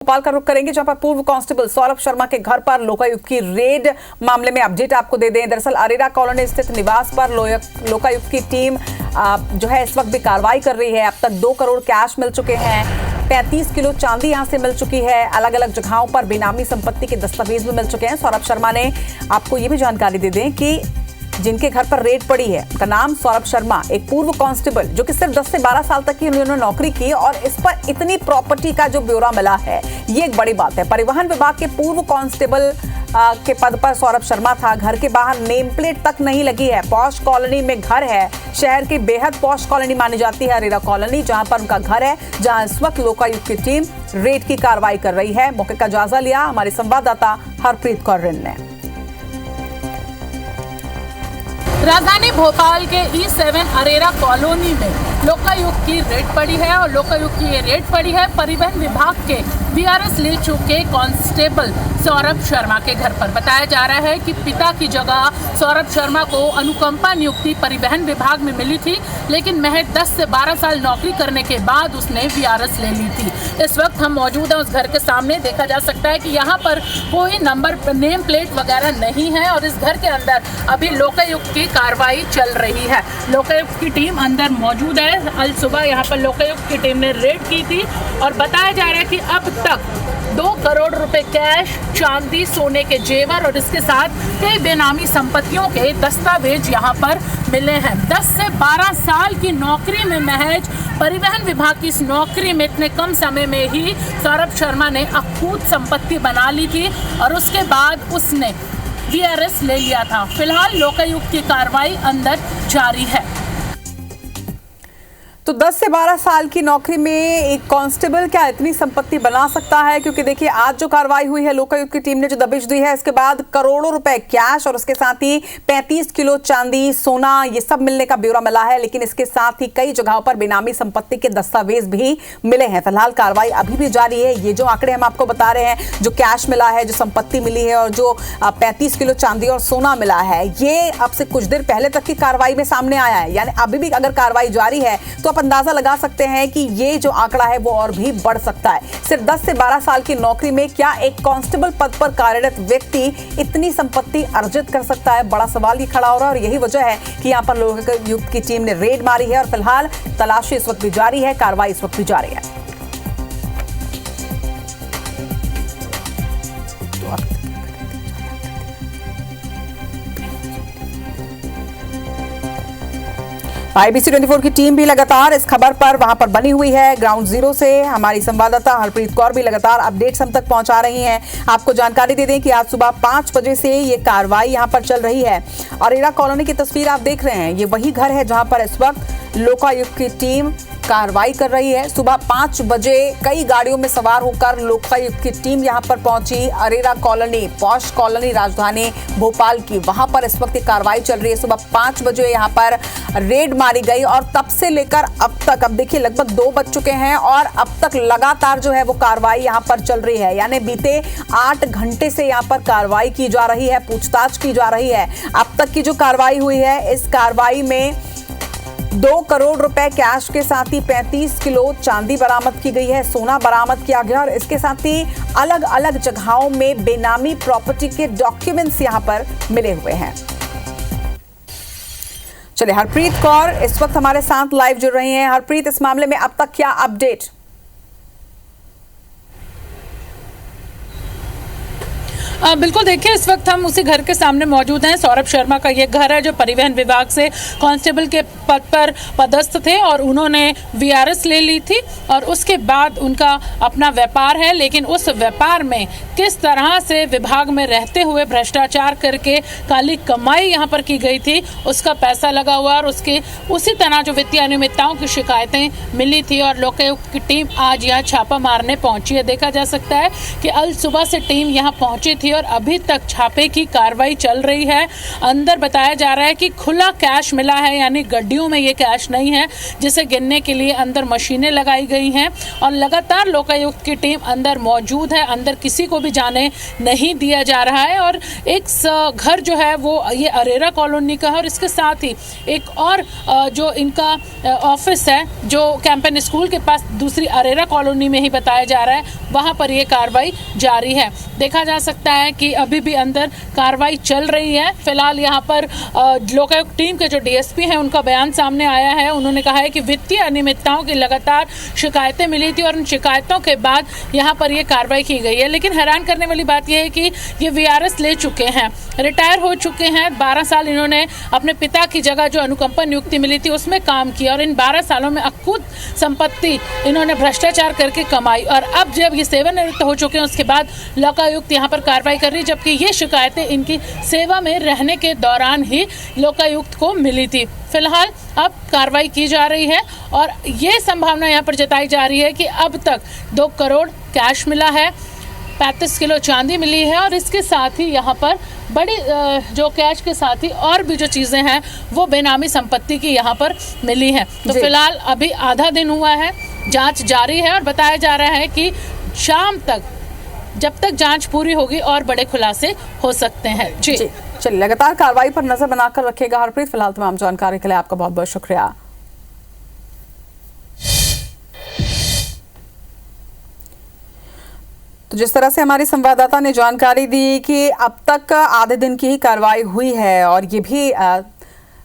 भोपाल का रुख करेंगे, जहां पर पूर्व कांस्टेबल सौरभ शर्मा के घर पर लोकायुक्त की रेड मामले में अपडेट आपको दे दें। दरअसल अरेरा कॉलोनी स्थित निवास पर लोकायुक्त की टीम जो है इस वक्त भी कार्रवाई कर रही है। अब तक 2 करोड़ कैश मिल चुके हैं, 35 किलो चांदी यहां से मिल चुकी है। अलग अलग जगहों पर बेनामी संपत्ति के दस्तावेज भी मिल चुके हैं। सौरभ शर्मा ने आपको ये भी जानकारी दे दें कि जिनके घर पर रेड पड़ी है उनका नाम सौरभ शर्मा, एक पूर्व कांस्टेबल जो कि सिर्फ 10 से 12 साल तक की उन्होंने नौकरी की, और इस पर इतनी प्रॉपर्टी का जो ब्यौरा मिला है ये एक बड़ी बात है। परिवहन विभाग के पूर्व कांस्टेबल के पद पर सौरभ शर्मा था। घर के बाहर नेम प्लेट तक नहीं लगी है। पॉश कॉलोनी में घर है। शहर की बेहद पॉश कॉलोनी मानी जाती है अरेरा कॉलोनी, जहां पर उनका घर है, जहां इस वक्त लोकायुक्त की टीम रेड की कार्रवाई कर रही है। मौके का जायजा लिया हमारे संवाददाता हरप्रीत कौर ने। राजधानी भोपाल के E7 अरेरा कॉलोनी में लोकायुक्त की रेड पड़ी है, और लोकायुक्त की ये रेड पड़ी है परिवहन विभाग के VRS ले चुके कांस्टेबल सौरभ शर्मा के घर पर। बताया जा रहा है कि पिता की जगह सौरभ शर्मा को अनुकंपा नियुक्ति परिवहन विभाग में मिली थी, लेकिन महज 10 से 12 साल नौकरी करने के बाद उसने VRS ले ली थी। इस वक्त हम मौजूद हैं उस घर के सामने। देखा जा सकता है कि यहाँ पर कोई नंबर नेम प्लेट वगैरह नहीं है, और इस घर के अंदर अभी लोकायुक्त की कार्रवाई चल रही है। लोकायुक्त की टीम अंदर मौजूद है। कल सुबह यहाँ पर लोकायुक्त की टीम ने रेड की थी, और बताया जा रहा है कि अब तक 2 करोड़ रुपए कैश, चांदी, सोने के जेवर और इसके साथ कई बेनामी संपत्तियों के दस्तावेज यहाँ पर मिले हैं। 10 से 12 साल की नौकरी में महज परिवहन विभाग की इस नौकरी में इतने कम समय में ही सौरभ शर्मा ने अकूत संपत्ति बना ली थी, और उसके बाद उसने VRS ले लिया था। फिलहाल लोकायुक्त की कार्रवाई अंदर जारी है। तो 10 से 12 साल की नौकरी में एक कांस्टेबल क्या इतनी संपत्ति बना सकता है? क्योंकि देखिए आज जो कार्रवाई हुई है लोकायुक्त की टीम ने जो दबिश दी है, इसके बाद करोड़ों रुपए कैश और उसके साथ ही 35 किलो चांदी, सोना, ये सब मिलने का ब्यौरा मिला है। लेकिन इसके साथ ही कई जगहों पर बेनामी संपत्ति के दस्तावेज भी मिले हैं। फिलहाल कार्रवाई अभी भी जारी है। ये जो आंकड़े हम आपको बता रहे हैं, जो कैश मिला है, जो संपत्ति मिली है और जो 35 किलो चांदी और सोना मिला है, ये अब से कुछ देर पहले तक की कार्रवाई में सामने आया है। यानी अभी भी अगर कार्रवाई जारी है तो अंदाजा लगा सकते हैं कि ये जो आंकड़ा है वो और भी बढ़ सकता है। सिर्फ 10 से 12 साल की नौकरी में क्या एक कांस्टेबल पद पर कार्यरत व्यक्ति इतनी संपत्ति अर्जित कर सकता है? बड़ा सवाल ये खड़ा हो रहा है, और यही वजह है कि यहाँ पर लोकायुक्त की टीम ने रेड मारी है, और फिलहाल तलाशी इस वक्त भी जारी है, कार्रवाई इस वक्त भी जारी है। IBC 24 की टीम भी लगातार इस खबर पर वहां पर बनी हुई है। ग्राउंड जीरो से हमारी संवाददाता हरप्रीत कौर भी लगातार अपडेट्स हम तक पहुंचा रही हैं। आपको जानकारी दे दें कि आज सुबह 5 बजे से ये कार्रवाई यहां पर चल रही है। अरेरा कॉलोनी की तस्वीर आप देख रहे हैं, ये वही घर है जहां पर इस वक्त लोकायुक्त की टीम कार्रवाई कर रही है। सुबह 5 बजे कई गाड़ियों में सवार होकर लोकायुक्त की टीम यहां पर पहुंची। अरेरा कॉलोनी, पॉश कॉलोनी राजधानी भोपाल की, वहां पर इस वक्त कार्रवाई चल रही है। सुबह 5 बजे यहां पर रेड मारी गई, और तब से लेकर अब तक, अब देखिए लगभग 2 बज चुके हैं, और अब तक लगातार जो है वो कार्रवाई यहां पर चल रही है। यानी बीते 8 घंटे से यहां पर कार्रवाई की जा रही है, पूछताछ की जा रही है। अब तक की जो कार्रवाई हुई है, इस कार्रवाई में 2 करोड़ रुपए कैश के साथ ही 35 किलो चांदी बरामद की गई है, सोना बरामद किया गया, और इसके साथ ही अलग अलग जगहों में बेनामी प्रॉपर्टी के डॉक्यूमेंट्स यहां पर मिले हुए हैं। चलिए, हरप्रीत कौर इस वक्त हमारे साथ लाइव जुड़ रही हैं। हरप्रीत, इस मामले में अब तक क्या अपडेट? बिल्कुल, देखिए इस वक्त हम उसी घर के सामने मौजूद हैं। सौरभ शर्मा का ये घर है जो परिवहन विभाग से कांस्टेबल के पद पर पदस्थ थे, और उन्होंने VRS ले ली थी, और उसके बाद उनका अपना व्यापार है। लेकिन उस व्यापार में किस तरह से विभाग में रहते हुए भ्रष्टाचार करके काली कमाई यहाँ पर की गई थी, उसका पैसा लगा हुआ, और उसके उसी तरह जो वित्तीय अनियमितताओं की शिकायतें मिली थी, और लोकायुक्त की टीम आज यहाँ छापा मारने पहुंची है। देखा जा सकता है कि कल सुबह से टीम यहाँ पहुंची थी, और अभी तक छापे की कार्रवाई चल रही है। अंदर बताया जा रहा है कि खुला कैश मिला है, यानी गड्डियों पेटियों में ये कैश नहीं है, जिसे गिनने के लिए अंदर मशीनें लगाई गई हैं और लगातार लोकायुक्त की टीम अंदर मौजूद है। अंदर किसी को भी जाने नहीं दिया जा रहा है और एक घर जो है वो ये अरेरा कॉलोनी का है और इसके साथ ही एक और जो इनका ऑफिस है जो कैंपेन स्कूल के पास दूसरी अरेरा कॉलोनी में ही बताया जा रहा है, वहां पर ये कार्रवाई जारी है। देखा जा सकता है कि अभी भी अंदर कार्रवाई चल रही है। फिलहाल यहाँ पर लोकायुक्त टीम के जो डीएसपी हैं उनका बयान सामने आया है। उन्होंने कहा है कि वित्तीय अनियमितताओं की लगातार शिकायतें मिली थी और उन शिकायतों के बाद यहाँ पर ये कार्रवाई की गई है। लेकिन हैरान करने वाली बात यह है कि ये वीआरएस ले चुके हैं, रिटायर हो चुके हैं। 12 साल इन्होंने अपने पिता की जगह जो अनुकंपा नियुक्ति मिली थी उसमें काम किया और इन 12 सालों में अकूत संपत्ति इन्होंने भ्रष्टाचार करके कमाई और अब जब ये सेवानिवृत्त हो चुके हैं उसके बाद लोकायुक्त यहाँ पर कार्रवाई कर रही है, जबकि ये शिकायतें इनकी सेवा में रहने के दौरान ही लोकायुक्त को मिली थी। फिलहाल अब कार्रवाई की जा रही है और ये संभावना यहाँ पर जताई जा रही है कि अब तक 2 करोड़ कैश मिला है, 35 किलो चांदी मिली है और इसके साथ ही यहाँ पर बड़ी जो कैश के साथ ही और भी जो चीज़ें हैं वो बेनामी संपत्ति की यहाँ पर मिली हैं। तो फिलहाल अभी आधा दिन हुआ है, जांच जारी है और बताया जा रहा है कि शाम तक, जब तक जांच पूरी होगी, और बड़े खुलासे हो सकते हैं। जी चलिए, लगातार कार्रवाई पर नजर बनाकर रखेगा हरप्रीत। फिलहाल तमाम जानकारी के लिए आपका बहुत बहुत शुक्रिया। तो जिस तरह से हमारी संवाददाता ने जानकारी दी कि अब तक आधे दिन की ही कार्रवाई हुई है और ये भी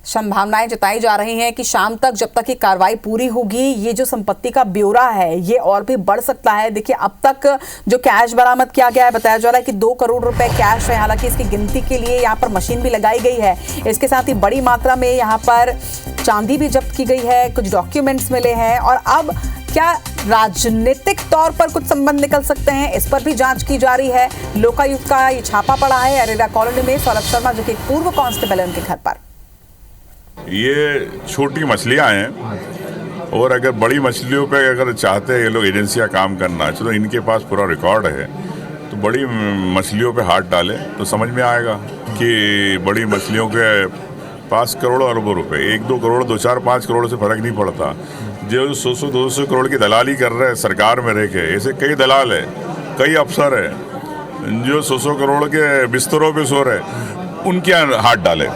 संभावनाएं जताई जा रही हैं कि शाम तक, जब तक ये कार्रवाई पूरी होगी, ये जो संपत्ति का ब्यौरा है ये और भी बढ़ सकता है। देखिए, अब तक जो कैश बरामद किया गया है, बताया जा रहा है कि 2 करोड़ रुपए कैश है। हालांकि इसकी गिनती के लिए यहाँ पर मशीन भी लगाई गई है। इसके साथ ही बड़ी मात्रा में यहाँ पर चांदी भी जब्त की गई है, कुछ डॉक्यूमेंट्स मिले हैं और अब क्या राजनीतिक तौर पर कुछ संबंध निकल सकते हैं, इस पर भी जांच की जा रही है। लोकायुक्त का ये छापा पड़ा है अरेरा कॉलोनी में। सौरभ शर्मा जो कि पूर्व कांस्टेबल है, उनके घर पर। ये छोटी मछलियां हैं और अगर बड़ी मछलियों पे अगर चाहते हैं ये लोग एजेंसियां काम करना, चलो इनके पास पूरा रिकॉर्ड है, तो बड़ी मछलियों पे हाथ डालें तो समझ में आएगा कि बड़ी मछलियों के पास करोड़ों अरबों रुपए, 1-2 करोड़, 2-4, 5 करोड़ से फर्क नहीं पड़ता। जो 100-200 करोड़ की दलाली कर रहे हैं सरकार में रह के, ऐसे कई दलाल है, कई अफसर है जो 100 करोड़ के बिस्तरों पे सो रहे, उनके हाथ डालें।